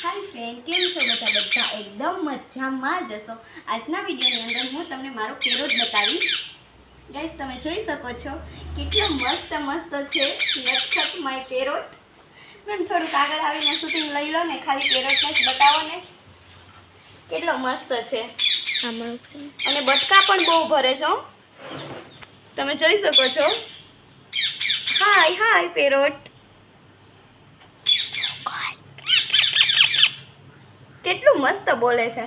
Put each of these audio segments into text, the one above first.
Hi friend, केम छो બધા એકદમ મજામાં જ હશો। આજના વિડીયોની અંદર હું તમને મારો પેરોટ બતાવીશ। ગાઈસ, તમે જોઈ શકો છો કેટલો મસ્ત છે નટખટ માય પેરોટ। મેમ થોડુંક આગળ આવીને શૂટિંગ લઈ લો ને, ખાલી પેરોટને જ બતાવો ને, કેટલો મસ્ત છે। અને બટકા પણ બહુ ભરે છે, તમે જોઈ શકો છો। હાય હાય પેરોટ, કેટલું મસ્ત બોલે છે।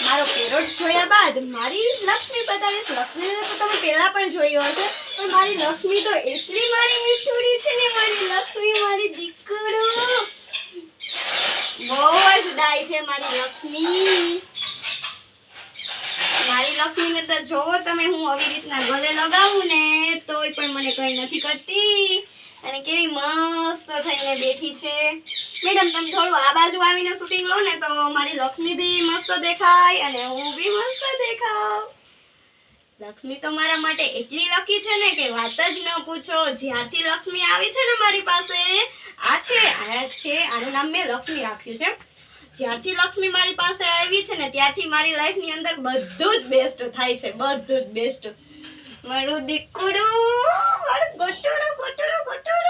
મારો પેરોટ જોયા બાદ મારી લક્ષ્મી બતાવીશ। લક્ષ્મીને તો તમે પહેલા પણ જોયો હશે, પણ મારી લક્ષ્મી તો એટલી મારી મીઠુડી છે ને, મારી લક્ષ્મી, મારી દીકડું, બહુ જ ડાય છે મારી લક્ષ્મી। મારી લક્ષ્મીને તો જોવો તમે, હું આવી રીતના ગલે લગાવું ને તોય પણ મને કઈ નથી કરતી, અને કેવી મસ્ત થઈને બેઠી છે। મેડમ, તમે થોડું આ બાજુ આવીને શૂટિંગ લો ને તો મારી લક્ષ્મી બી મસ્ત દેખાય અને હું બી મસ્ત દેખાવ। લક્ષ્મી તો મારા માટે એટલી લકી છે ને કે વાત જ ન પૂછો। જ્યારથી લક્ષ્મી આવી છે ને મારી પાસે, આનું નામ મેં લક્ષ્મી રાખ્યું છે। જ્યારથી લક્ષ્મી મારી પાસે આવી છે ને ત્યારથી મારી લાઈફની અંદર બધું જ બેસ્ટ થાય છે, બધું જ બેસ્ટ। મારું દીકડું, મારું ગોટડું ગોટડું ગોટડું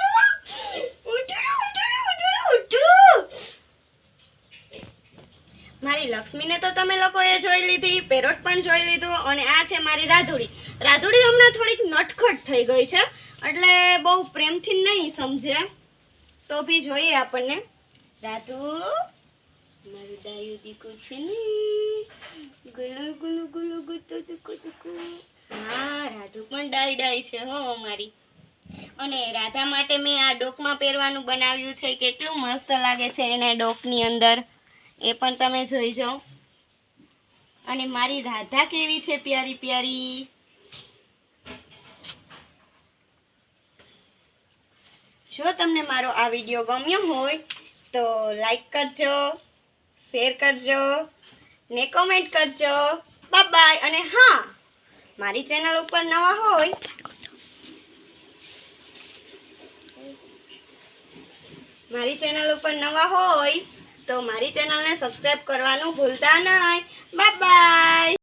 મારી લક્ષ્મીને તો તમે લોકોએ જોઈ લીધી, પેરોટ પણ જોઈ લીધું, અને આ છે મારી રાધુડી। રાધુડી હમણાં થોડીક નટખટ થઈ ગઈ છે, એટલે બહુ પ્રેમથી નહીં સમજે, તો બી જોઈએ આપણને। રાધુ, મારું ડાયું દીકું છે ને, ગુલુ ગુલુ ગુલુ ગુતુ દુકુ દુકુ। હા, રાધુ પણ ડાય છે હો મારી। અને રાધા માટે મેં આ ડોકમાં પહેરવાનું બનાવ્યું છે, કેટલું મસ્ત લાગે છે એને ડોકની અંદર, એ પણ તમે જોઈ જાઓ। અને મારી રાધા કેવી છે પ્યારી પ્યારી। જો તમને મારો આ વિડીયો ગમ્યો હોય તો લાઈક કરજો, શેર કરજો ને કોમેન્ટ કરજો। Bye bye. અને હા, મારી ચેનલ ઉપર નવા હોય તો મારી ચેનલને સબસ્ક્રાઇબ કરવાનું ભૂલતા નહીં। Bye bye.